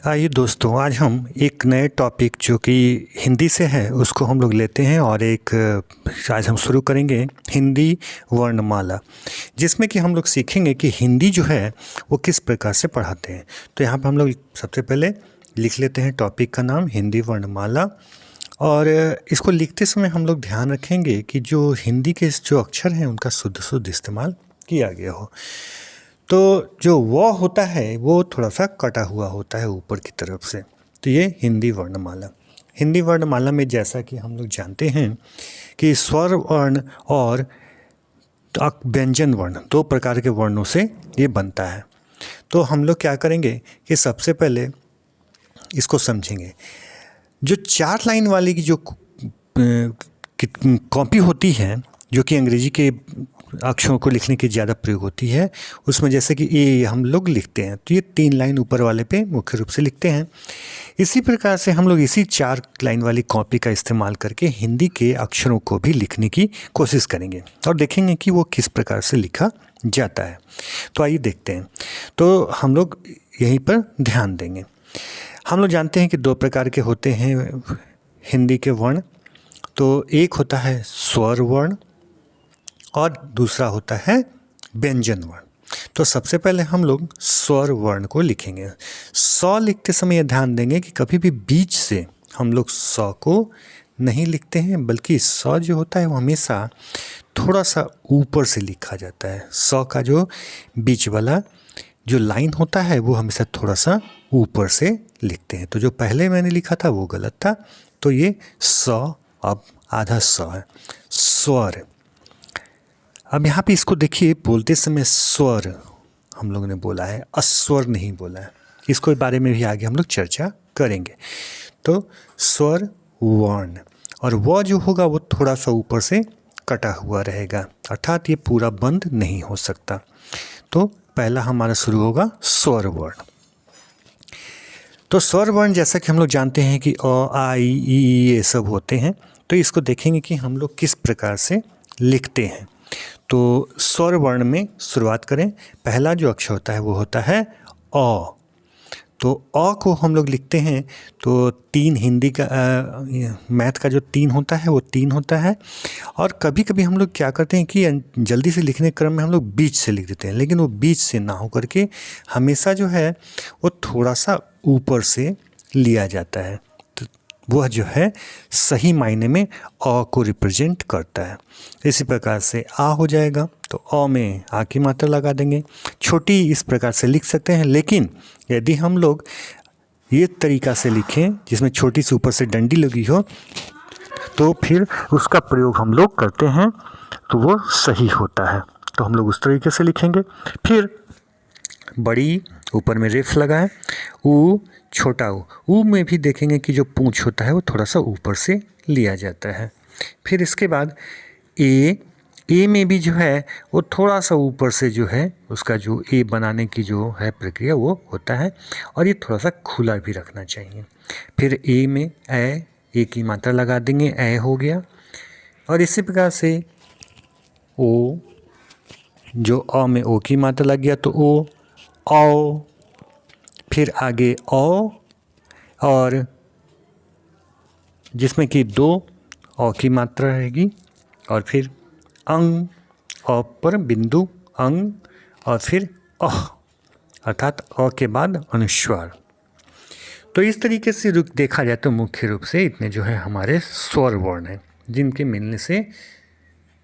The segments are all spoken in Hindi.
आइए दोस्तों, आज हम एक नए टॉपिक जो कि हिंदी से है उसको हम लोग लेते हैं और आज हम शुरू करेंगे हिंदी वर्णमाला, जिसमें कि हम लोग सीखेंगे कि हिंदी जो है वो किस प्रकार से पढ़ाते हैं। तो यहाँ पर हम लोग सबसे पहले लिख लेते हैं टॉपिक का नाम हिंदी वर्णमाला। और इसको लिखते समय हम लोग ध्यान रखेंगे कि जो हिंदी के जो अक्षर हैं उनका शुद्ध शुद्ध इस्तेमाल किया गया हो। तो जो व होता है वो थोड़ा सा कटा हुआ होता है ऊपर की तरफ से। तो ये हिंदी वर्णमाला। हिंदी वर्णमाला में जैसा कि हम लोग जानते हैं कि स्वर वर्ण और व्यंजन वर्ण दो प्रकार के वर्णों से ये बनता है। तो हम लोग क्या करेंगे कि सबसे पहले इसको समझेंगे। जो 4 लाइन वाली की जो कॉपी होती है, जो कि अंग्रेजी के अक्षरों को लिखने की ज़्यादा प्रयोग होती है, उसमें जैसे कि ए हम लोग लिखते हैं तो ये 3 लाइन ऊपर वाले पे मुख्य रूप से लिखते हैं। इसी प्रकार से हम लोग इसी 4 लाइन वाली कॉपी का इस्तेमाल करके हिंदी के अक्षरों को भी लिखने की कोशिश करेंगे और देखेंगे कि वो किस प्रकार से लिखा जाता है। तो आइए देखते हैं। तो हम लोग यहीं पर ध्यान देंगे। हम लोग जानते हैं कि 2 प्रकार के होते हैं हिंदी के वर्ण। तो एक होता है स्वर वर्ण और दूसरा होता है व्यंजन वर्ण। तो सबसे पहले हम लोग स्वर वर्ण को लिखेंगे। स लिखते समय ध्यान देंगे कि कभी भी बीच से हम लोग स को नहीं लिखते हैं, बल्कि स जो होता है वो हमेशा थोड़ा सा ऊपर से लिखा जाता है। स का जो बीच वाला जो लाइन होता है वो हमेशा थोड़ा सा ऊपर से लिखते हैं। तो जो पहले मैंने लिखा था वो गलत था। तो ये स अब आधा स है, स्वर। अब यहाँ पे इसको देखिए, बोलते समय स्वर हम लोगों ने बोला है, अस्वर नहीं बोला है। इसको बारे में भी आगे हम लोग चर्चा करेंगे। तो स्वर वर्ण और वो जो होगा वो थोड़ा सा ऊपर से कटा हुआ रहेगा, अर्थात ये पूरा बंद नहीं हो सकता। तो पहला हमारा शुरू होगा स्वर वर्ण। तो स्वर वर्ण जैसा कि हम लोग जानते हैं कि अ आ इ ई ये सब होते हैं। तो इसको देखेंगे कि हम लोग किस प्रकार से लिखते हैं। तो स्वर वर्ण में शुरुआत करें। पहला जो अक्षर होता है वो होता है अ। तो अ को हम लोग लिखते हैं तो 3 हिंदी का मैथ का जो 3 होता है वो 3 होता है। और कभी कभी हम लोग क्या करते हैं कि जल्दी से लिखने क्रम में हम लोग बीच से लिख देते हैं, लेकिन वो बीच से ना हो करके हमेशा जो है वो थोड़ा सा ऊपर से लिया जाता है। तो वह जो है सही मायने में अ को रिप्रेजेंट करता है। इसी प्रकार से आ हो जाएगा तो अ में आ की मात्रा लगा देंगे। छोटी इस प्रकार से लिख सकते हैं, लेकिन यदि हम लोग ये तरीका से लिखें जिसमें छोटी सी ऊपर से डंडी लगी हो तो फिर उसका प्रयोग हम लोग करते हैं तो वो सही होता है। तो हम लोग उस तरीके से लिखेंगे। फिर बड़ी ऊपर में रेफ लगाएं, ऊ छोटा ऊ में भी देखेंगे कि जो पूंछ होता है वो थोड़ा सा ऊपर से लिया जाता है। फिर इसके बाद ए में भी जो है वो थोड़ा सा ऊपर से जो है उसका जो ए बनाने की जो है प्रक्रिया वो होता है, और ये थोड़ा सा खुला भी रखना चाहिए। फिर ए में ए की मात्रा लगा देंगे, ए हो गया। और इसी प्रकार से ओ, जो अ में ओ की मात्रा लग गया तो ओ, औ। फिर आगे औ, और जिसमें कि 2 औ की मात्रा रहेगी। और फिर अंग, अ पर बिंदु अंग, और फिर अह, अर्थात अ के बाद अनुस्वार। तो इस तरीके से देखा जाए तो मुख्य रूप से इतने जो है हमारे स्वर वर्ण हैं, जिनके मिलने से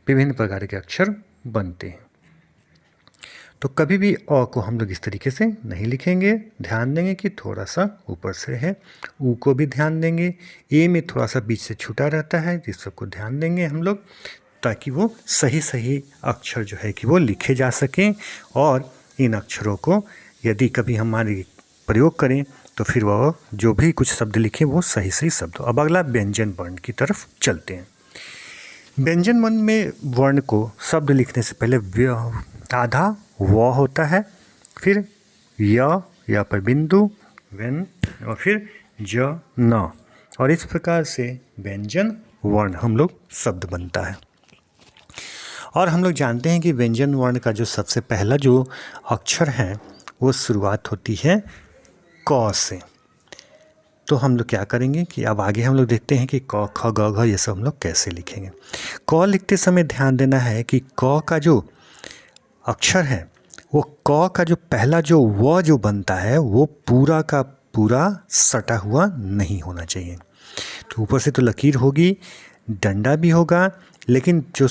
विभिन्न प्रकार के अक्षर बनते हैं। तो कभी भी अ को हम लोग इस तरीके से नहीं लिखेंगे। ध्यान देंगे कि थोड़ा सा ऊपर से है। ऊ को भी ध्यान देंगे। ए में थोड़ा सा बीच से छूटा रहता है, जिस सबको ध्यान देंगे हम लोग, ताकि वो सही अक्षर जो है कि वो लिखे जा सकें। और इन अक्षरों को यदि कभी हमारे प्रयोग करें तो फिर वह जो भी कुछ शब्द लिखे वो सही शब्द हो। अब अगला व्यंजन वर्ण की तरफ चलते हैं। व्यंजन वर्ण में वर्ण को शब्द लिखने से पहले आधा व होता है, फिर या पर बिंदु व्यन, और फिर ज न, और इस प्रकार से व्यंजन वर्ण हम लोग शब्द बनता है। और हम लोग जानते हैं कि व्यंजन वर्ण का जो सबसे पहला जो अक्षर है वो शुरुआत होती है क से। तो हम लोग क्या करेंगे कि अब आगे हम लोग देखते हैं कि क ख ग घ ये सब हम लोग कैसे लिखेंगे। क लिखते समय ध्यान देना है कि क का जो अक्षर है वो क का जो पहला जो व जो बनता है वो पूरा का पूरा सटा हुआ नहीं होना चाहिए। तो ऊपर से तो लकीर होगी, डंडा भी होगा, लेकिन जो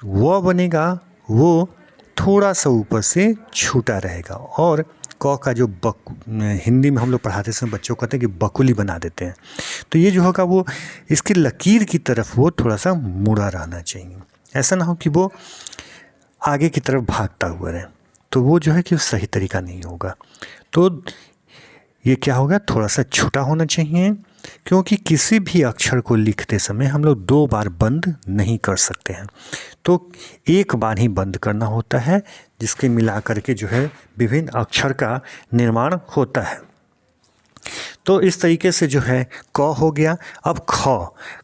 व बनेगा वो थोड़ा सा ऊपर से छूटा रहेगा। और क का जो हिंदी में हम लोग पढ़ाते समय बच्चों को कहते हैं कि बकुली बना देते हैं, तो ये जो होगा वो इसकी लकीर की तरफ वो थोड़ा सा मुड़ा रहना चाहिए। ऐसा ना हो कि वो आगे की तरफ भागता हुआ रहे, तो वो जो है कि सही तरीका नहीं होगा। तो ये क्या होगा, थोड़ा सा छोटा होना चाहिए, क्योंकि किसी भी अक्षर को लिखते समय हम लोग 2 बार बंद नहीं कर सकते हैं। तो एक बार ही बंद करना होता है, जिसके मिला करके जो है विभिन्न अक्षर का निर्माण होता है। तो इस तरीके से जो है क हो गया। अब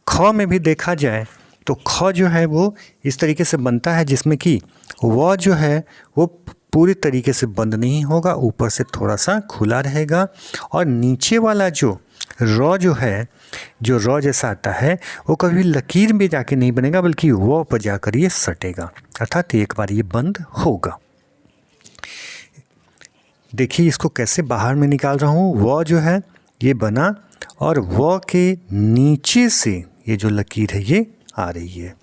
ख में भी देखा जाए तो ख जो है वो इस तरीके से बनता है जिसमें कि व जो है वो पूरी तरीके से बंद नहीं होगा, ऊपर से थोड़ा सा खुला रहेगा। और नीचे वाला जो र जो है, जो र जैसा आता है, वो कभी लकीर में जाके नहीं बनेगा, बल्कि वो पर जाकर ये सटेगा, अर्थात एक बार ये बंद होगा। देखिए इसको कैसे बाहर में निकाल रहा हूँ। वो जो है ये बना और वो के नीचे से ये जो लकीर है ये आ रही है,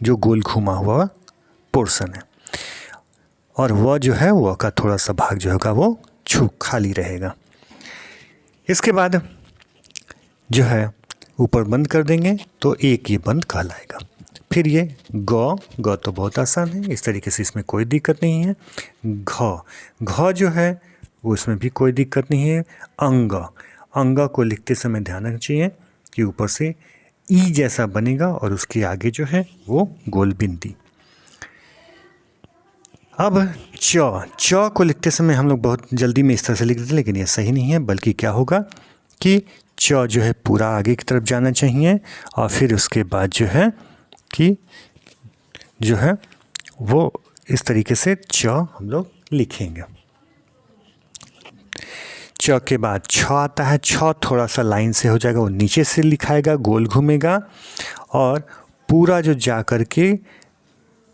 जो गोल घुमा हुआ पोर्शन है। और वह जो है वह का थोड़ा सा भाग जो होगा वो खाली रहेगा। इसके बाद जो है ऊपर बंद कर देंगे तो एक ये बंद कहलाएगा। फिर ये ग तो बहुत आसान है, इस तरीके से इसमें कोई दिक्कत नहीं है। घ जो है वो इसमें भी कोई दिक्कत नहीं है। अंग को लिखते समय ध्यान रखना चाहिए कि ऊपर से ई जैसा बनेगा और उसके आगे जो है वो गोल बिंदी। अब च को लिखते समय हम लोग बहुत जल्दी में इस तरह से लिख देते हैं, लेकिन ये सही नहीं है, बल्कि क्या होगा कि च जो है पूरा आगे की तरफ जाना चाहिए और फिर उसके बाद जो है कि जो है वो इस तरीके से च हम लोग लिखेंगे। च के बाद छ आता है। छ थोड़ा सा लाइन से हो जाएगा, वो नीचे से लिखाएगा, गोल घूमेगा और पूरा जो जा कर के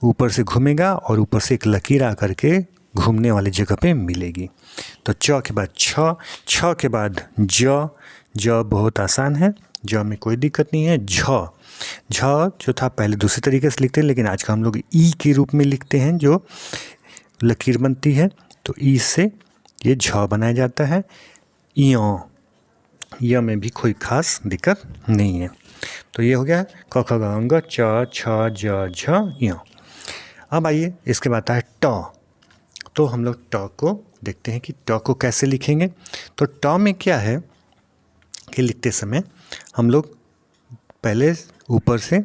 ऊपर से घूमेगा और ऊपर से एक लकीर आ कर के घूमने वाली जगह पे मिलेगी। तो च के बाद छ के बाद ज बहुत आसान है, ज में कोई दिक्कत नहीं है। झ जो था पहले दूसरे तरीके से लिखते हैं, लेकिन आज का हम लोग ई के रूप में लिखते हैं, जो लकीर बनती है, तो ई से ये झ बनाया जाता है। य में भी कोई खास दिक्कत नहीं है। तो ये हो गया क ख ग अंग च छ ज झ य। अब आइए इसके बाद आता है ट। तो हम लोग ट को देखते हैं कि ट को कैसे लिखेंगे। तो ट में क्या है कि लिखते समय हम लोग पहले ऊपर से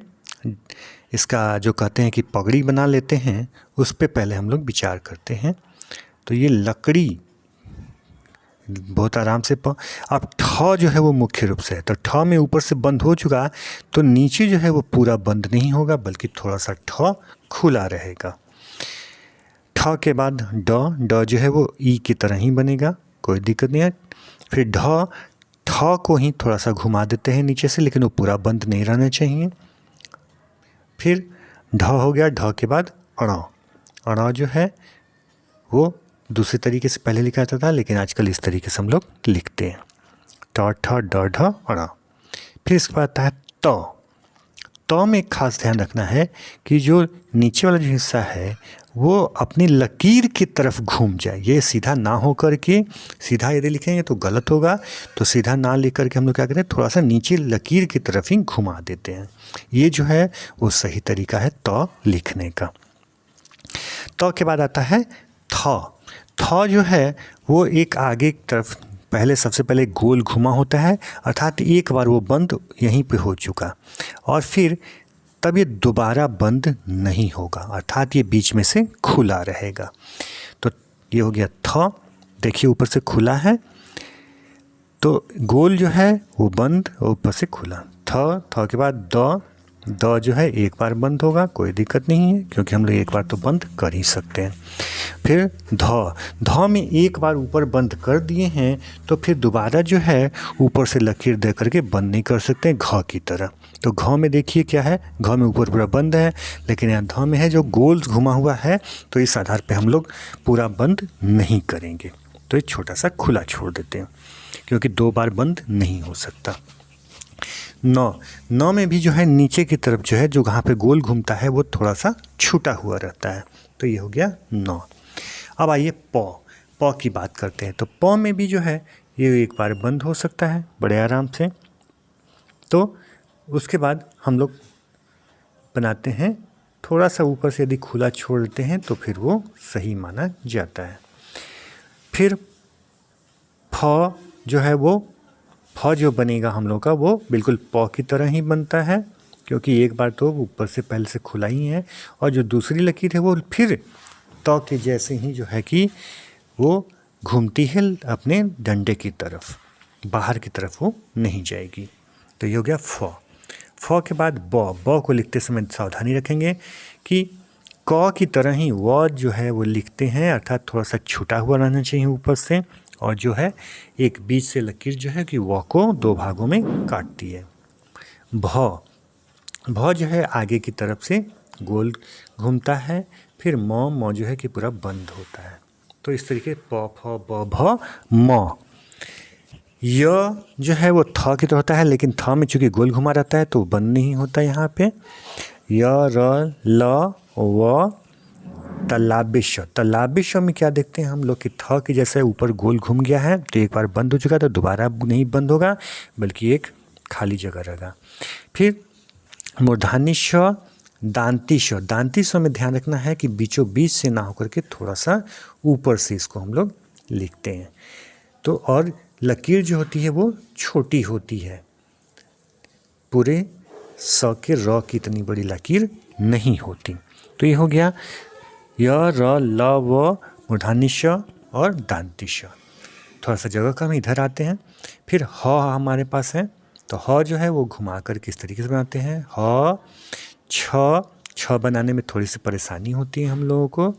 इसका जो कहते हैं कि पगड़ी बना लेते हैं, उस पे पहले हम लोग विचार करते हैं। तो ये लकड़ी बहुत आराम से अब ठ जो है वो मुख्य रूप से है, तो ठ में ऊपर से बंद हो चुका, तो नीचे जो है वो पूरा बंद नहीं होगा, बल्कि थोड़ा सा ठ खुला रहेगा। ठ के बाद ड जो है वो ई की तरह ही बनेगा, कोई दिक्कत नहीं है। फिर ठ को ही थोड़ा सा घुमा देते हैं नीचे से, लेकिन वो पूरा बंद नहीं रहना चाहिए। फिर ढ हो गया। ढ के बाद अण जो है वो दूसरे तरीके से पहले लिखा जाता था, लेकिन आजकल इस तरीके से हम लोग लिखते हैं, ट ठ ड ढ अण। फिर इसके बाद आता है त में एक खास ध्यान रखना है कि जो नीचे वाला जो हिस्सा है वो अपनी लकीर की तरफ घूम जाए, ये सीधा ना हो करके सीधा यदि लिखेंगे तो गलत होगा। तो सीधा ना लिख करके हम लोग क्या करते हैं, थोड़ा सा नीचे लकीर की तरफ ही घुमा देते हैं। ये जो है वो सही तरीका है त लिखने का। त के बाद आता है थ जो है वो एक आगे की तरफ पहले सबसे पहले गोल घुमा होता है, अर्थात एक बार वो बंद यहीं पे हो चुका और फिर तब ये दोबारा बंद नहीं होगा, अर्थात ये बीच में से खुला रहेगा। तो ये हो गया थ। देखिए ऊपर से खुला है, तो गोल जो है वो बंद और ऊपर से खुला। थ के बाद द जो है एक बार बंद होगा, कोई दिक्कत नहीं है क्योंकि हम लोग एक बार तो बंद कर ही सकते हैं। फिर ध में एक बार ऊपर बंद कर दिए हैं तो फिर दोबारा जो है ऊपर से लकीर दे करके बंद नहीं कर सकते घ की तरह। तो घ में देखिए क्या है, घ में ऊपर पूरा बंद है, लेकिन यहाँ ध में है जो गोल घुमा हुआ है, तो इस आधार पे हम लोग पूरा बंद नहीं करेंगे, तो एक छोटा सा खुला छोड़ देते हैं क्योंकि दो बार बंद नहीं हो सकता। नौ में भी जो है नीचे की तरफ जो है जो वहाँ पे गोल घूमता है वो थोड़ा सा छूटा हुआ रहता है, तो ये हो गया 9। अब आइए प की बात करते हैं। तो प में भी जो है ये एक बार बंद हो सकता है बड़े आराम से। तो उसके बाद हम लोग बनाते हैं थोड़ा सा ऊपर से यदि खुला छोड़ देते हैं तो फिर वो सही माना जाता है। फिर फ जो है वो फ जो बनेगा हम लोग का वो बिल्कुल प की तरह ही बनता है क्योंकि एक बार तो ऊपर से पहले से खुला ही है, और जो दूसरी लकीर है वो फिर त के जैसे ही जो है कि वो घूमती है अपने डंडे की तरफ, बाहर की तरफ वो नहीं जाएगी। तो ये हो गया फ के बाद ब को लिखते समय सावधानी रखेंगे कि क की तरह ही व जो है वो लिखते हैं, अर्थात थोड़ा सा छूटा हुआ रहना चाहिए ऊपर से, और जो है एक बीच से लकीर जो है कि व को दो भागों में काटती है। भ जो है आगे की तरफ से गोल घूमता है, फिर म जो है कि पूरा बंद होता है। तो इस तरीके प फ ब भ म। य जो है वो थ की तरह होता है, लेकिन थ में चूंकि गोल घुमा रहता है तो बंद नहीं होता यहाँ पे। य र ल व तलाबिश में क्या देखते हैं हम लोग कि थ की जैसे ऊपर गोल घूम गया है, तो एक बार बंद हो चुका तो दोबारा नहीं बंद होगा बल्कि एक खाली जगह रहेगा। फिर मूर्धन्य श दांती श में ध्यान रखना है कि बीचों बीच से ना होकर के थोड़ा सा ऊपर से इसको हम लोग लिखते हैं। तो और लकीर जो होती है वो छोटी होती है, पूरे स के र की इतनी बड़ी लकीर नहीं होती। तो ये हो गया य र ल व मूर्धन्य श और दांती श। थोड़ा सा जगह कम इधर आते हैं। फिर ह हमारे पास है, तो ह जो है वो घुमा कर किस तरीके से बनाते हैं, ह छ बनाने में थोड़ी सी परेशानी होती है हम लोगों को।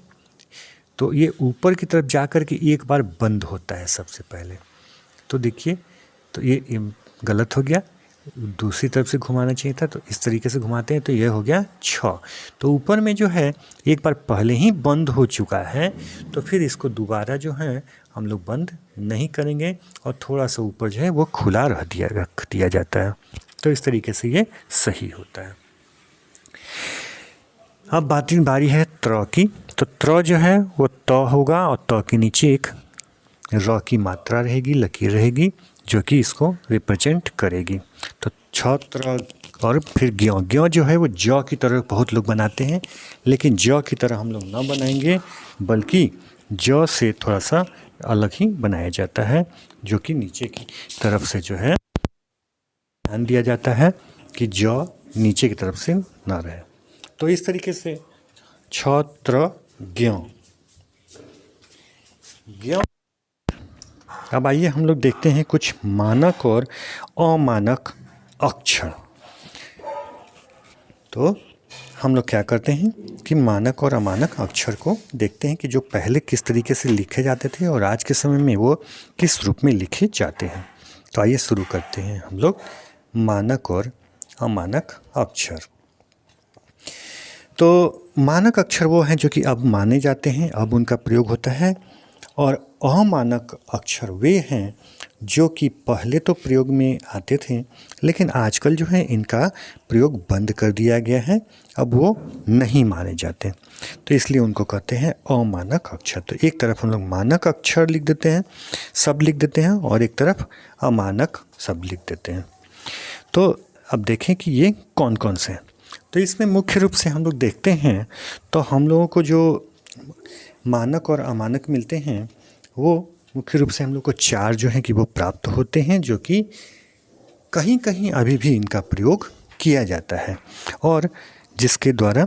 तो ये ऊपर की तरफ जा कर के एक बार बंद होता है सबसे पहले, तो देखिए तो ये गलत हो गया, दूसरी तरफ से घुमाना चाहिए था, तो इस तरीके से घुमाते हैं तो ये हो गया 6। तो ऊपर में जो है एक बार पहले ही बंद हो चुका है, तो फिर इसको दोबारा जो है हम लोग बंद नहीं करेंगे और थोड़ा सा ऊपर जो है वो खुला रख दिया जाता है। तो इस तरीके से ये सही होता है। अब बारी है त्र की। तो त्र जो है वो त होगा और त के नीचे एक र की मात्रा रहेगी, लकीर रहेगी जो कि इसको रिप्रेजेंट करेगी। तो छत्र और फिर ज्ञ जो है वो ज की तरह बहुत लोग बनाते हैं, लेकिन ज की तरह हम लोग ना बनाएंगे बल्कि ज से थोड़ा सा अलग ही बनाया जाता है, जो कि नीचे की तरफ से जो है ध्यान दिया जाता है कि ज नीचे की तरफ से ना रहे। तो इस तरीके से छत्र ज्ञ। अब आइए हम लोग देखते हैं कुछ मानक और अमानक अक्षर। तो हम लोग क्या करते हैं कि मानक और अमानक अक्षर को देखते हैं कि जो पहले किस तरीके से लिखे जाते थे और आज के समय में वो किस रूप में लिखे जाते हैं। तो आइए शुरू करते हैं हम लोग मानक और अमानक अक्षर। तो मानक अक्षर वो हैं जो कि अब माने जाते हैं, अब उनका प्रयोग होता है, और अमानक अक्षर वे हैं जो कि पहले तो प्रयोग में आते थे लेकिन आजकल जो है इनका प्रयोग बंद कर दिया गया है, अब वो नहीं माने जाते, तो इसलिए उनको कहते हैं अमानक अक्षर। तो एक तरफ हम लोग मानक अक्षर लिख देते हैं, सब लिख देते हैं, और एक तरफ अमानक सब लिख देते हैं। तो अब देखें कि ये कौन कौन से हैं। तो इसमें मुख्य रूप से हम लोग देखते हैं तो हम लोगों को जो मानक और अमानक मिलते हैं वो मुख्य रूप से हम लोग को 4 जो हैं कि वो प्राप्त होते हैं, जो कि कहीं कहीं अभी भी इनका प्रयोग किया जाता है, और जिसके द्वारा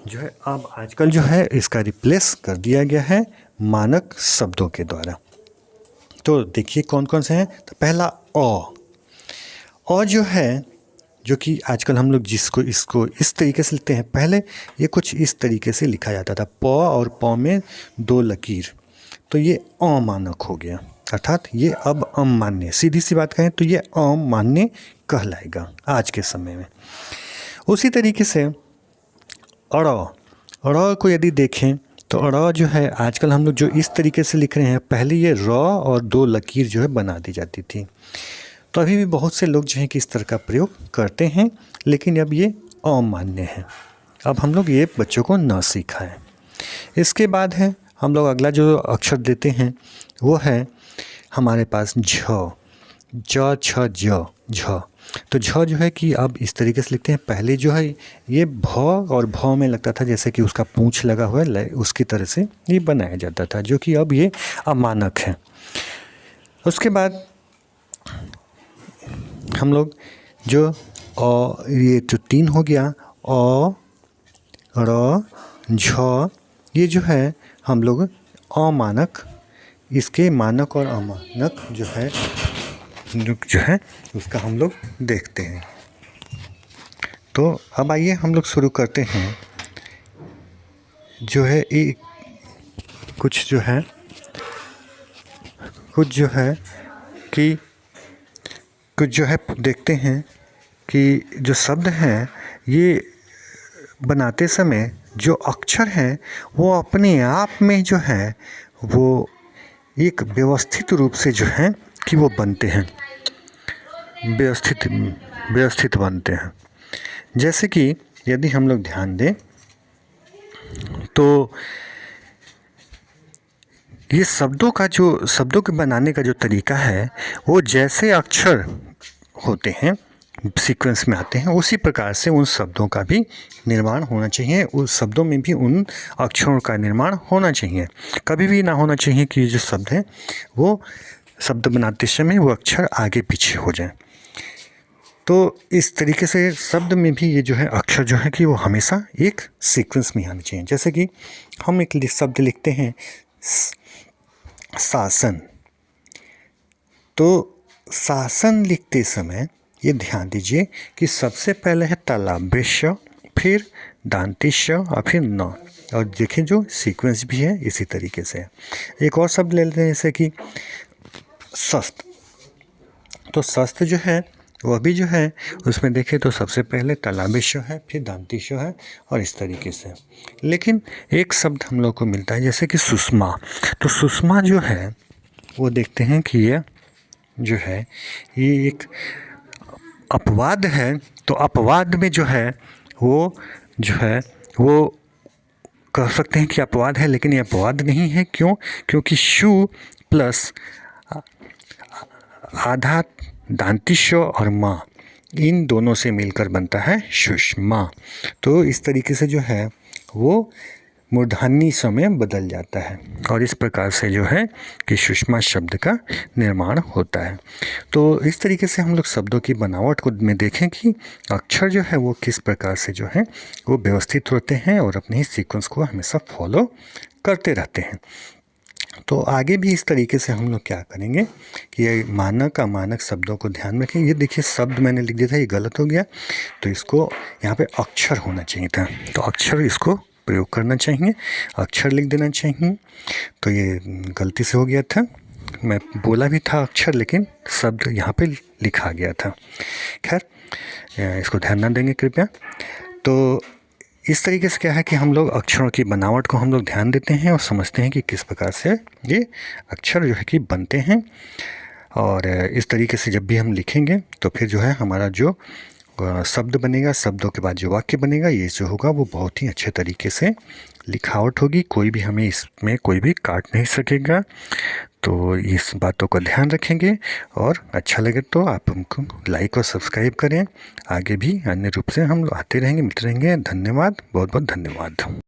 जो है अब आजकल जो है इसका रिप्लेस कर दिया गया है मानक शब्दों के द्वारा। तो देखिए कौन कौन से हैं। तो पहला अ जो है, जो कि आजकल हम लोग जिसको इसको इस तरीके से लिखते हैं, पहले ये कुछ इस तरीके से लिखा जाता था, प और प में 2 लकीर, तो ये अमानक हो गया, अर्थात ये अब अमान्य, सीधी सी बात कहें तो ये अमान्य कहलाएगा आज के समय में। उसी तरीके से अड़ को यदि देखें तो अड़ जो है आजकल हम लोग जो इस तरीके से लिख रहे हैं, पहले ये र और 2 लकीर जो है बना दी जाती थी। तो अभी भी बहुत से लोग जो है कि इस तरह का प्रयोग करते हैं, लेकिन अब ये अमान्य है। अब हम लोग ये बच्चों को न सिखाएं। इसके बाद है हम लोग अगला जो अक्षर देते हैं वो है हमारे पास झ, ज छ ज, झ। तो झ जो है कि अब इस तरीके से लिखते हैं, पहले जो है ये भ और भ में लगता था जैसे कि उसका पूंछ लगा हुआ है, उसकी तरह से ये बनाया जाता था, जो कि अब ये अमानक है। उसके बाद हम लोग जो ये तो 3 हो गया, अ र झ, ये जो है हम लोग अमानक, इसके मानक और अमानक जो है उसका हम लोग देखते हैं। तो अब आइए हम लोग शुरू करते हैं। जो है ये कुछ जो है देखते हैं कि जो शब्द हैं ये बनाते समय जो अक्षर हैं वो अपने आप में जो है वो एक व्यवस्थित रूप से जो है कि वो बनते हैं, व्यवस्थित बनते हैं। जैसे कि यदि हम लोग ध्यान दें तो ये शब्दों के बनाने का जो तरीका है वो जैसे अक्षर होते हैं सीक्वेंस में आते हैं, उसी प्रकार से उन शब्दों का भी निर्माण होना चाहिए, उस शब्दों में भी उन अक्षरों का निर्माण होना चाहिए। कभी भी ना होना चाहिए कि जो शब्द है वो शब्द बनाते समय वो अक्षर आगे पीछे हो जाए। तो इस तरीके से शब्द में भी ये जो है अक्षर जो है कि वो हमेशा एक सीक्वेंस में आना चाहिए। जैसे कि हम एक शब्द लिखते हैं शासन, तो शासन लिखते समय ये ध्यान दीजिए कि सबसे पहले है तालव्य, फिर दांतिश और फिर न, और देखें जो सीक्वेंस भी है इसी तरीके से। एक और शब्द ले लेते हैं जैसे कि शस्त्र, तो शस्त्र जो है वह भी जो है उसमें देखें तो सबसे पहले तालव्य है, फिर दांतिश है और इस तरीके से। लेकिन एक शब्द हम लोग को मिलता है जैसे कि सुषमा, तो सुषमा जो है वो देखते हैं कि ये जो है ये एक अपवाद है। तो अपवाद में जो है वो कह सकते हैं कि अपवाद है, लेकिन ये अपवाद नहीं है। क्यों? क्योंकि शु प्लस आधा दांतिश और माँ, इन दोनों से मिलकर बनता है सुषमा। तो इस तरीके से जो है वो मूर्धन्य समय बदल जाता है और इस प्रकार से जो है कि सुषमा शब्द का निर्माण होता है। तो इस तरीके से हम लोग शब्दों की बनावट को में देखें कि अक्षर जो है वो किस प्रकार से जो है वो व्यवस्थित होते हैं और अपने ही सीक्वेंस को हमेशा फॉलो करते रहते हैं। तो आगे भी इस तरीके से हम लोग क्या करेंगे कि ये मानक अमानक शब्दों को ध्यान में रखें। ये देखिए शब्द मैंने लिख दिया था, ये गलत हो गया, तो इसको यहाँ पे अक्षर होना चाहिए था, तो अक्षर इसको प्रयोग करना चाहिए, अक्षर लिख देना चाहिए। तो ये गलती से हो गया था, मैं बोला भी था अक्षर लेकिन शब्द यहाँ पे लिखा गया था। खैर इसको ध्यान ना देंगे कृपया। तो इस तरीके से क्या है कि हम लोग अक्षरों की बनावट को हम लोग ध्यान देते हैं और समझते हैं कि किस प्रकार से ये अक्षर जो है कि बनते हैं। और इस तरीके से जब भी हम लिखेंगे तो फिर जो है हमारा जो शब्द बनेगा, शब्दों के बाद जो वाक्य बनेगा, ये जो होगा वो बहुत ही अच्छे तरीके से लिखावट होगी, कोई भी हमें इसमें कोई भी काट नहीं सकेगा। तो इस बातों का ध्यान रखेंगे और अच्छा लगे तो आप हमको लाइक और सब्सक्राइब करें। आगे भी अन्य रूप से हम आते रहेंगे, मिलते रहेंगे। धन्यवाद, बहुत बहुत धन्यवाद।